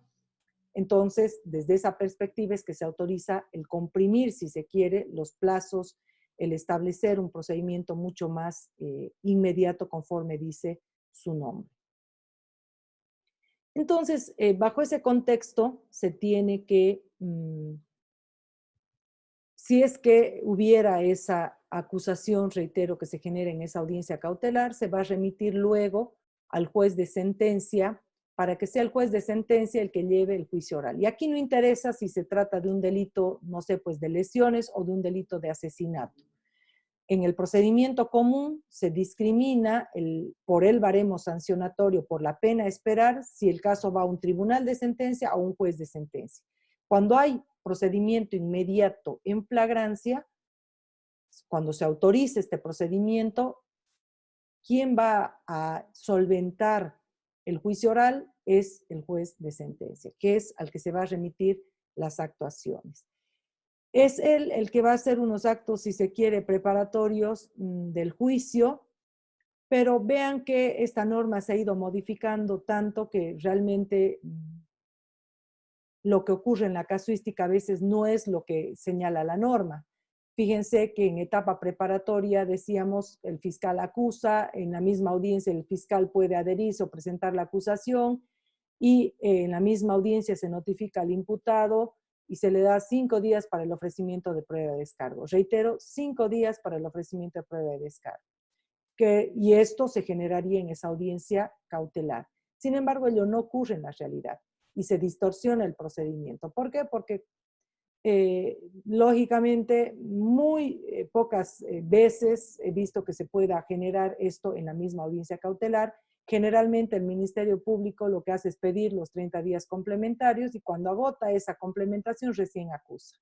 Entonces, desde esa perspectiva es que se autoriza el comprimir, si se quiere, los plazos, el establecer un procedimiento mucho más inmediato conforme dice su nombre. Entonces, bajo ese contexto, se tiene que, si es que hubiera esa acusación, reitero, que se genera en esa audiencia cautelar, se va a remitir luego al juez de sentencia para que sea el juez de sentencia el que lleve el juicio oral. Y aquí no interesa si se trata de un delito, no sé, pues de lesiones o de un delito de asesinato. En el procedimiento común se discrimina por el baremo sancionatorio, por la pena a esperar, si el caso va a un tribunal de sentencia o un juez de sentencia. Cuando hay procedimiento inmediato en flagrancia, cuando se autorice este procedimiento, quien va a solventar el juicio oral es el juez de sentencia, que es al que se va a remitir las actuaciones. Es él el que va a hacer unos actos, si se quiere, preparatorios del juicio, pero vean que esta norma se ha ido modificando tanto que realmente lo que ocurre en la casuística a veces no es lo que señala la norma. Fíjense que en etapa preparatoria decíamos el fiscal acusa, en la misma audiencia el fiscal puede adherirse o presentar la acusación y en la misma audiencia se notifica al imputado y se le da 5 días para el ofrecimiento de prueba de descargo. Reitero, 5 días para el ofrecimiento de prueba de descargo. Y esto se generaría en esa audiencia cautelar. Sin embargo, ello no ocurre en la realidad y se distorsiona el procedimiento. ¿Por qué? Porque lógicamente muy pocas veces he visto que se pueda generar esto en la misma audiencia cautelar. Generalmente el Ministerio Público lo que hace es pedir los 30 días complementarios y cuando agota esa complementación recién acusa.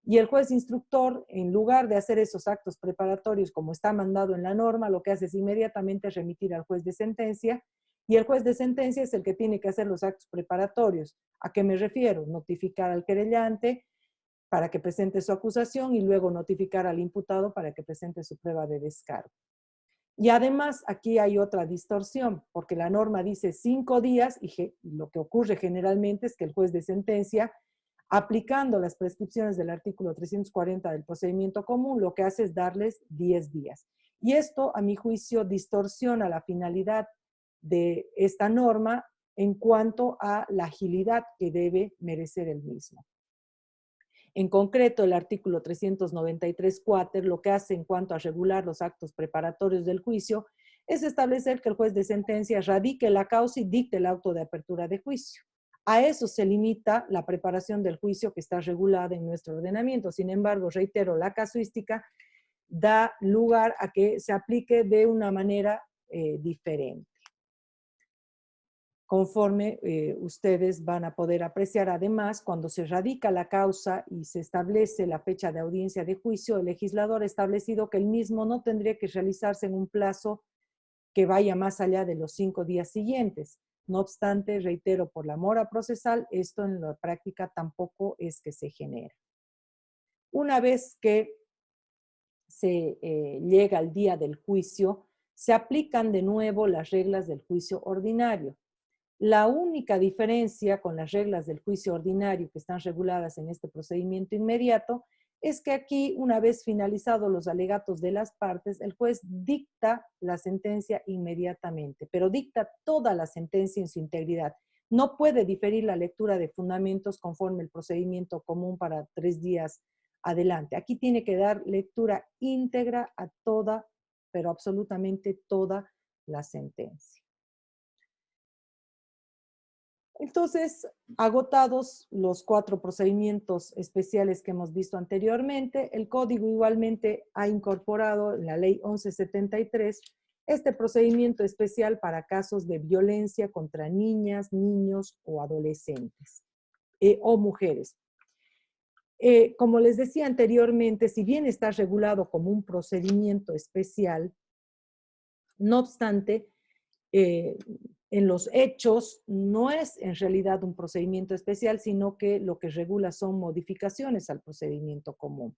Y el juez instructor, en lugar de hacer esos actos preparatorios como está mandado en la norma, lo que hace es inmediatamente remitir al juez de sentencia y el juez de sentencia es el que tiene que hacer los actos preparatorios. ¿A qué me refiero? Notificar al querellante para que presente su acusación y luego notificar al imputado para que presente su prueba de descargo. Y además aquí hay otra distorsión, porque la norma dice 5 días y lo que ocurre generalmente es que el juez de sentencia, aplicando las prescripciones del artículo 340 del procedimiento común, lo que hace es darles 10 días. Y esto, a mi juicio, distorsiona la finalidad de esta norma en cuanto a la agilidad que debe merecer el mismo. En concreto, el artículo 393 cuater lo que hace en cuanto a regular los actos preparatorios del juicio es establecer que el juez de sentencia radique la causa y dicte el auto de apertura de juicio. A eso se limita la preparación del juicio que está regulada en nuestro ordenamiento. Sin embargo, reitero, la casuística da lugar a que se aplique de una manera diferente. Conforme ustedes van a poder apreciar. Además, cuando se radica la causa y se establece la fecha de audiencia de juicio, el legislador ha establecido que el mismo no tendría que realizarse en un plazo que vaya más allá de los 5 días siguientes. No obstante, reitero, por la mora procesal, esto en la práctica tampoco es que se genera. Una vez que se llega al día del juicio, se aplican de nuevo las reglas del juicio ordinario. La única diferencia con las reglas del juicio ordinario que están reguladas en este procedimiento inmediato es que aquí, una vez finalizados los alegatos de las partes, el juez dicta la sentencia inmediatamente, pero dicta toda la sentencia en su integridad. No puede diferir la lectura de fundamentos conforme el procedimiento común para 3 días adelante. Aquí tiene que dar lectura íntegra a toda, pero absolutamente toda la sentencia. Entonces, agotados los 4 procedimientos especiales que hemos visto anteriormente, el Código igualmente ha incorporado en la Ley 1173 este procedimiento especial para casos de violencia contra niñas, niños o adolescentes o mujeres. Como les decía anteriormente, si bien está regulado como un procedimiento especial, no obstante, en los hechos no es en realidad un procedimiento especial, sino que lo que regula son modificaciones al procedimiento común.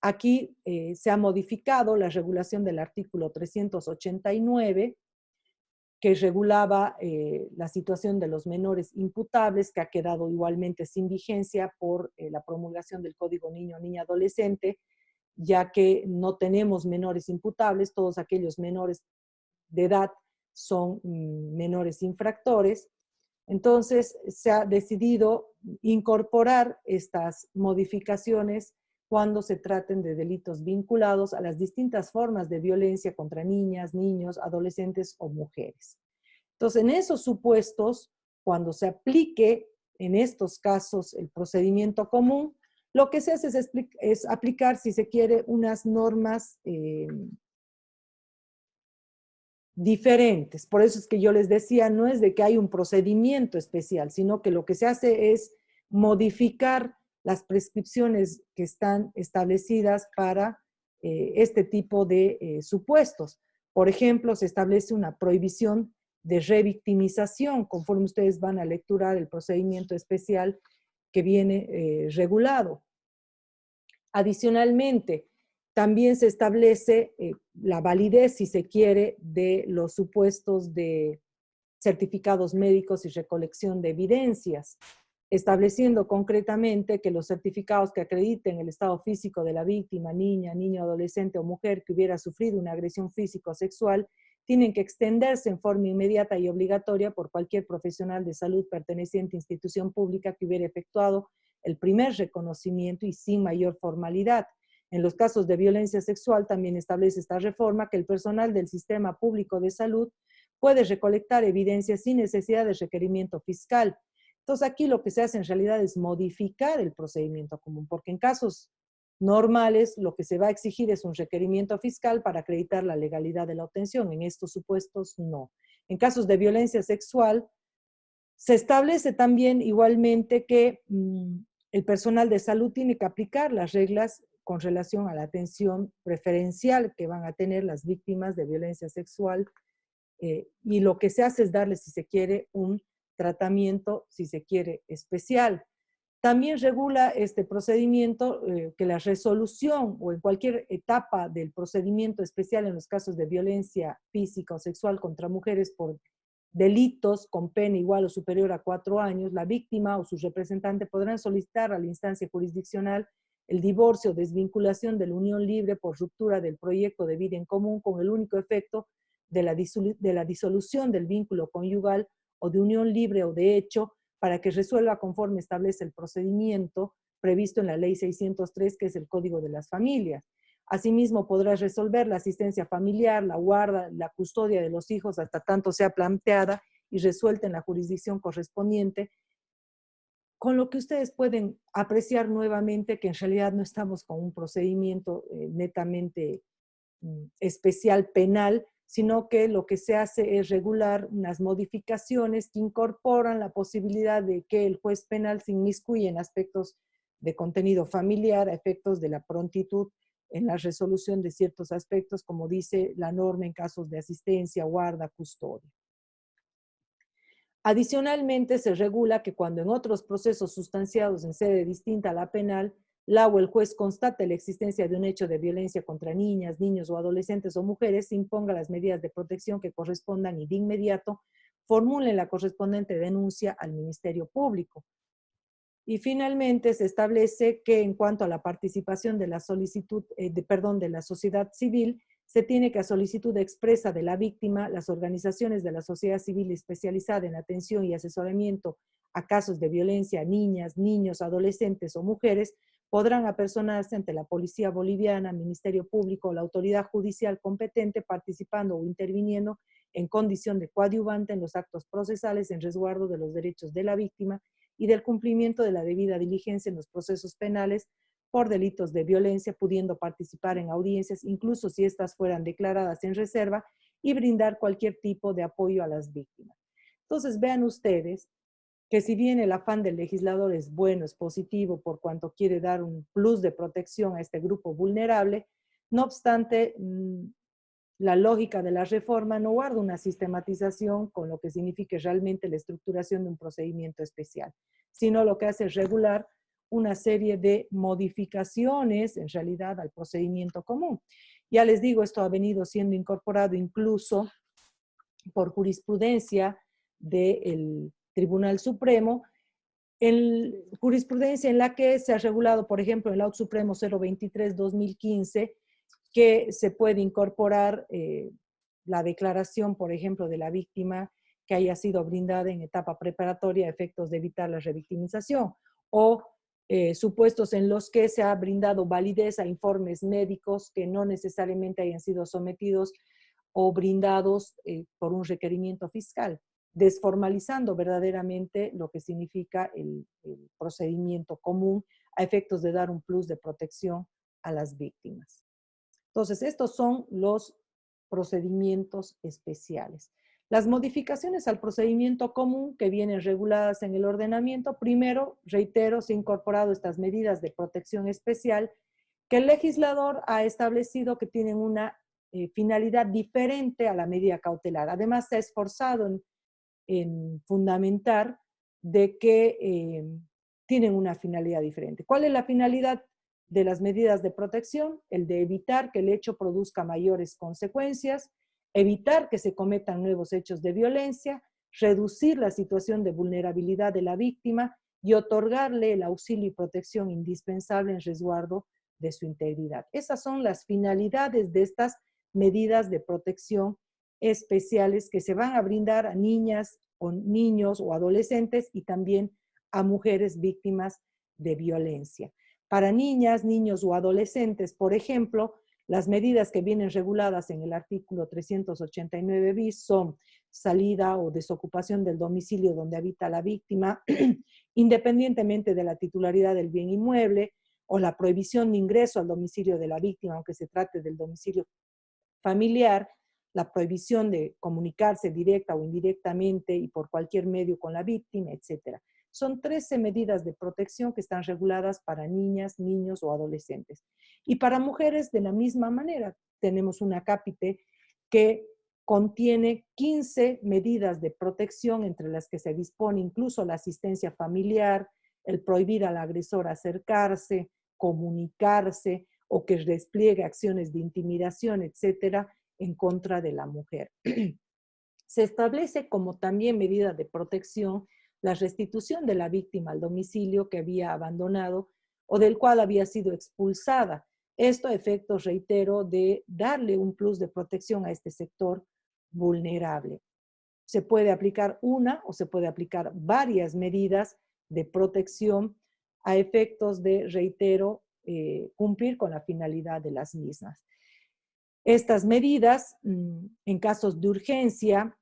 Aquí se ha modificado la regulación del artículo 389, que regulaba la situación de los menores imputables, que ha quedado igualmente sin vigencia por la promulgación del Código Niño-Niña Adolescente, ya que no tenemos menores imputables, todos aquellos menores de edad son menores infractores. Entonces, se ha decidido incorporar estas modificaciones cuando se traten de delitos vinculados a las distintas formas de violencia contra niñas, niños, adolescentes o mujeres. Entonces, en esos supuestos, cuando se aplique en estos casos el procedimiento común, lo que se hace es aplicar, si se quiere, unas normas diferentes. Por eso es que yo les decía, no es de que hay un procedimiento especial, sino que lo que se hace es modificar las prescripciones que están establecidas para este tipo de supuestos. Por ejemplo, se establece una prohibición de revictimización, conforme ustedes van a lecturar el procedimiento especial que viene regulado. Adicionalmente, también se establece la validez, si se quiere, de los supuestos de certificados médicos y recolección de evidencias, estableciendo concretamente que los certificados que acrediten el estado físico de la víctima, niña, niño, adolescente o mujer que hubiera sufrido una agresión física o sexual, tienen que extenderse en forma inmediata y obligatoria por cualquier profesional de salud perteneciente a institución pública que hubiera efectuado el primer reconocimiento y sin mayor formalidad. En los casos de violencia sexual también establece esta reforma que el personal del sistema público de salud puede recolectar evidencias sin necesidad de requerimiento fiscal. Entonces aquí lo que se hace en realidad es modificar el procedimiento común, porque en casos normales lo que se va a exigir es un requerimiento fiscal para acreditar la legalidad de la obtención. En estos supuestos no. En casos de violencia sexual se establece también igualmente que el personal de salud tiene que aplicar las reglas con relación a la atención preferencial que van a tener las víctimas de violencia sexual y lo que se hace es darles, si se quiere, un tratamiento, si se quiere, especial. También regula este procedimiento que la resolución o en cualquier etapa del procedimiento especial en los casos de violencia física o sexual contra mujeres por delitos con pena igual o superior a 4 años, la víctima o su representante podrán solicitar a la instancia jurisdiccional el divorcio o desvinculación de la unión libre por ruptura del proyecto de vida en común con el único efecto de la disolución del vínculo conyugal o de unión libre o de hecho para que resuelva conforme establece el procedimiento previsto en la Ley 603, que es el Código de las Familias. Asimismo, podrá resolver la asistencia familiar, la guarda, la custodia de los hijos hasta tanto sea planteada y resuelta en la jurisdicción correspondiente, con lo que ustedes pueden apreciar nuevamente que en realidad no estamos con un procedimiento netamente especial penal, sino que lo que se hace es regular unas modificaciones que incorporan la posibilidad de que el juez penal se inmiscuya en aspectos de contenido familiar, a efectos de la prontitud en la resolución de ciertos aspectos, como dice la norma en casos de asistencia, guarda, custodia. Adicionalmente, se regula que cuando en otros procesos sustanciados en sede distinta a la penal, la o el juez constate la existencia de un hecho de violencia contra niñas, niños o adolescentes o mujeres, se imponga las medidas de protección que correspondan y de inmediato formulen la correspondiente denuncia al Ministerio Público. Y finalmente se establece que en cuanto a la participación de la solicitud, de la sociedad civil, se tiene que a solicitud expresa de la víctima, las organizaciones de la sociedad civil especializada en atención y asesoramiento a casos de violencia a niñas, niños, adolescentes o mujeres, podrán apersonarse ante la Policía Boliviana, Ministerio Público o la autoridad judicial competente participando o interviniendo en condición de coadyuvante en los actos procesales en resguardo de los derechos de la víctima y del cumplimiento de la debida diligencia en los procesos penales por delitos de violencia, pudiendo participar en audiencias, incluso si éstas fueran declaradas en reserva, y brindar cualquier tipo de apoyo a las víctimas. Entonces, vean ustedes que si bien el afán del legislador es bueno, es positivo, por cuanto quiere dar un plus de protección a este grupo vulnerable, no obstante, la lógica de la reforma no guarda una sistematización con lo que signifique realmente la estructuración de un procedimiento especial, sino lo que hace es regular una serie de modificaciones, en realidad, al procedimiento común. Ya les digo, esto ha venido siendo incorporado incluso por jurisprudencia del Tribunal Supremo, en jurisprudencia en la que se ha regulado, por ejemplo, el Auto Supremo 023-2015, que se puede incorporar la declaración, por ejemplo, de la víctima que haya sido brindada en etapa preparatoria a efectos de evitar la revictimización, o supuestos en los que se ha brindado validez a informes médicos que no necesariamente hayan sido sometidos o brindados por un requerimiento fiscal, desformalizando verdaderamente lo que significa el procedimiento común a efectos de dar un plus de protección a las víctimas. Entonces, estos son los procedimientos especiales. Las modificaciones al procedimiento común que vienen reguladas en el ordenamiento, primero, reitero, se han incorporado estas medidas de protección especial que el legislador ha establecido que tienen una finalidad diferente a la medida cautelar. Además, se ha esforzado en fundamentar de que tienen una finalidad diferente. ¿Cuál es la finalidad de las medidas de protección? El de evitar que el hecho produzca mayores consecuencias, evitar que se cometan nuevos hechos de violencia, reducir la situación de vulnerabilidad de la víctima y otorgarle el auxilio y protección indispensable en resguardo de su integridad. Esas son las finalidades de estas medidas de protección especiales que se van a brindar a niñas o niños o adolescentes y también a mujeres víctimas de violencia. Para niñas, niños o adolescentes, por ejemplo, las medidas que vienen reguladas en el artículo 389 bis son salida o desocupación del domicilio donde habita la víctima, independientemente de la titularidad del bien inmueble, o la prohibición de ingreso al domicilio de la víctima, aunque se trate del domicilio familiar, la prohibición de comunicarse directa o indirectamente y por cualquier medio con la víctima, etc. Son 13 medidas de protección que están reguladas para niñas, niños o adolescentes. Y para mujeres, de la misma manera, tenemos una cápite que contiene 15 medidas de protección, entre las que se dispone incluso la asistencia familiar, el prohibir al agresor acercarse, comunicarse o que despliegue acciones de intimidación, etcétera, en contra de la mujer. Se establece como también medida de protección la restitución de la víctima al domicilio que había abandonado o del cual había sido expulsada. Esto a efectos, reitero, de darle un plus de protección a este sector vulnerable. Se puede aplicar una o se puede aplicar varias medidas de protección a efectos de, reitero, cumplir con la finalidad de las mismas. Estas medidas, en casos de urgencia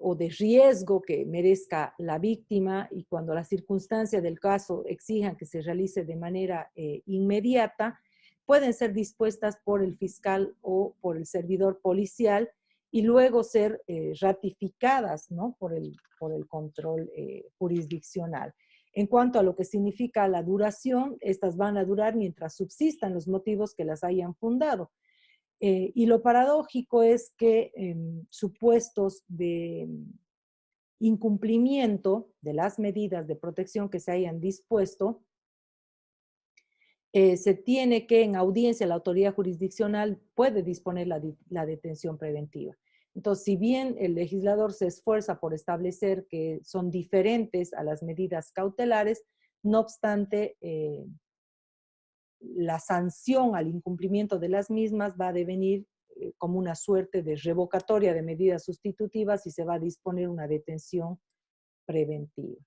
o de riesgo que merezca la víctima y cuando las circunstancias del caso exijan que se realice de manera inmediata, pueden ser dispuestas por el fiscal o por el servidor policial y luego ser ratificadas, ¿no?, por el control jurisdiccional. En cuanto a lo que significa la duración, estas van a durar mientras subsistan los motivos que las hayan fundado. Y lo paradójico es que supuestos de incumplimiento de las medidas de protección que se hayan dispuesto, se tiene que en audiencia la autoridad jurisdiccional puede disponer la detención preventiva. Entonces, si bien el legislador se esfuerza por establecer que son diferentes a las medidas cautelares, no obstante, la sanción al incumplimiento de las mismas va a devenir como una suerte de revocatoria de medidas sustitutivas y se va a disponer una detención preventiva.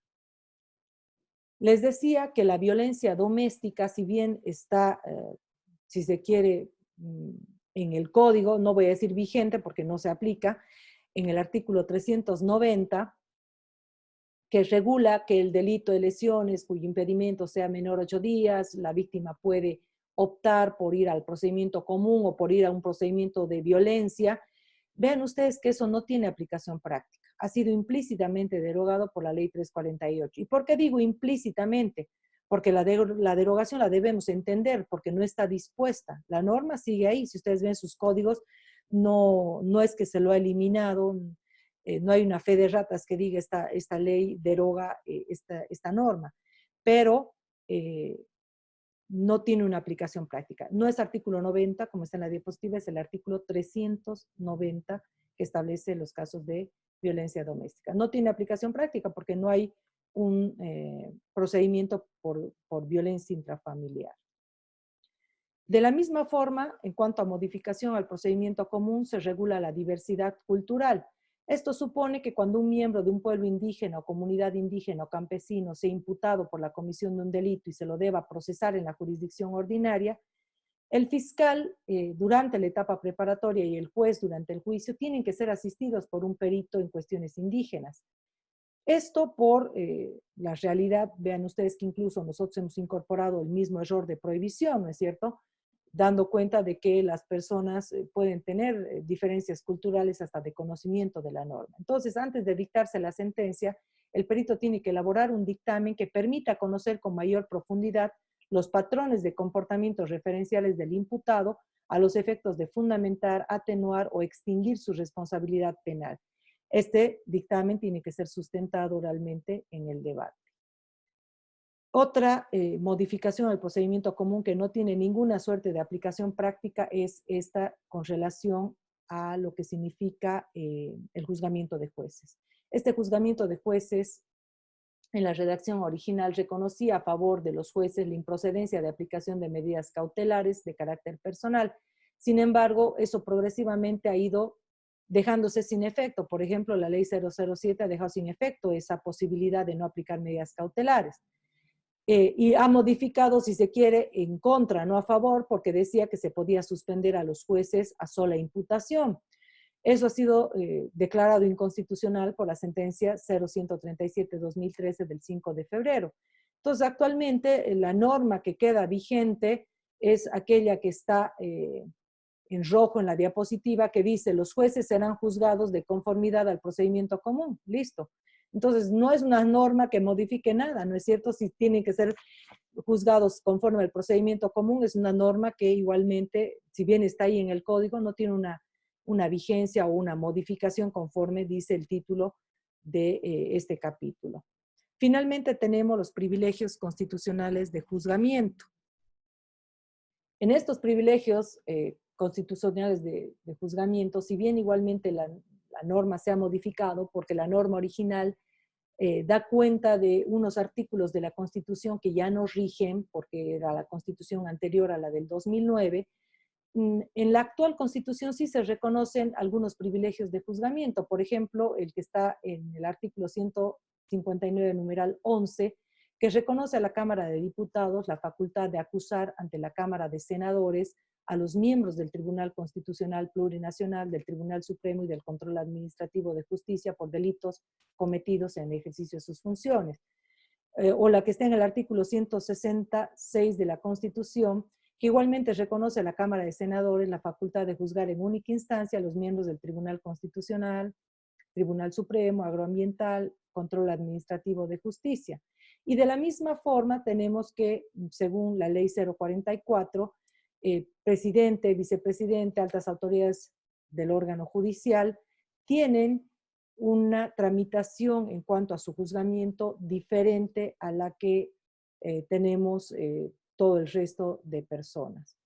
Les decía que la violencia doméstica, si bien está, si se quiere, en el código, no voy a decir vigente porque no se aplica, en el artículo 390, que regula que el delito de lesiones cuyo impedimento sea menor a 8 días, la víctima puede optar por ir al procedimiento común o por ir a un procedimiento de violencia. Vean ustedes que eso no tiene aplicación práctica. Ha sido implícitamente derogado por la ley 348. ¿Y por qué digo implícitamente? Porque la derogación la debemos entender, porque no está dispuesta. La norma sigue ahí. Si ustedes ven sus códigos, no es que se lo ha eliminado, no hay una fe de ratas que diga esta ley deroga esta norma, pero no tiene una aplicación práctica. No es artículo 90, como está en la diapositiva, es el artículo 390 que establece los casos de violencia doméstica. No tiene aplicación práctica porque no hay un procedimiento por violencia intrafamiliar. De la misma forma, en cuanto a modificación al procedimiento común, se regula la diversidad cultural. Esto supone que cuando un miembro de un pueblo indígena o comunidad indígena o campesino sea imputado por la comisión de un delito y se lo deba procesar en la jurisdicción ordinaria, el fiscal durante la etapa preparatoria y el juez durante el juicio tienen que ser asistidos por un perito en cuestiones indígenas. Esto por la realidad, vean ustedes que incluso nosotros hemos incorporado el mismo error de prohibición, ¿no es cierto?, dando cuenta de que las personas pueden tener diferencias culturales hasta de conocimiento de la norma. Entonces, antes de dictarse la sentencia, el perito tiene que elaborar un dictamen que permita conocer con mayor profundidad los patrones de comportamientos referenciales del imputado a los efectos de fundamentar, atenuar o extinguir su responsabilidad penal. Este dictamen tiene que ser sustentado oralmente en el debate. Otra modificación al procedimiento común que no tiene ninguna suerte de aplicación práctica es esta con relación a lo que significa el juzgamiento de jueces. Este juzgamiento de jueces en la redacción original reconocía a favor de los jueces la improcedencia de aplicación de medidas cautelares de carácter personal. Sin embargo, eso progresivamente ha ido dejándose sin efecto. Por ejemplo, la ley 007 ha dejado sin efecto esa posibilidad de no aplicar medidas cautelares. Y ha modificado, si se quiere, en contra, no a favor, porque decía que se podía suspender a los jueces a sola imputación. Eso ha sido declarado inconstitucional por la sentencia 0137-2013 del 5 de febrero. Entonces, actualmente la norma que queda vigente es aquella que está en rojo en la diapositiva, que dice los jueces serán juzgados de conformidad al procedimiento común. Listo. Entonces, no es una norma que modifique nada, ¿no es cierto? Si tienen que ser juzgados conforme al procedimiento común, es una norma que igualmente, si bien está ahí en el código, no tiene una vigencia o una modificación conforme dice el título de este capítulo. Finalmente tenemos los privilegios constitucionales de juzgamiento. En estos privilegios constitucionales de juzgamiento, si bien igualmente la norma se ha modificado, porque la norma original da cuenta de unos artículos de la Constitución que ya no rigen, porque era la Constitución anterior a la del 2009, en la actual Constitución sí se reconocen algunos privilegios de juzgamiento, por ejemplo, el que está en el artículo 159, numeral 11, que reconoce a la Cámara de Diputados la facultad de acusar ante la Cámara de Senadores a los miembros del Tribunal Constitucional Plurinacional, del Tribunal Supremo y del Control Administrativo de Justicia por delitos cometidos en el ejercicio de sus funciones. O la que está en el artículo 166 de la Constitución, que igualmente reconoce a la Cámara de Senadores la facultad de juzgar en única instancia a los miembros del Tribunal Constitucional, Tribunal Supremo, Agroambiental, Control Administrativo de Justicia. Y de la misma forma tenemos que, según la ley 044, presidente, vicepresidente, altas autoridades del órgano judicial tienen una tramitación en cuanto a su juzgamiento diferente a la que tenemos todo el resto de personas.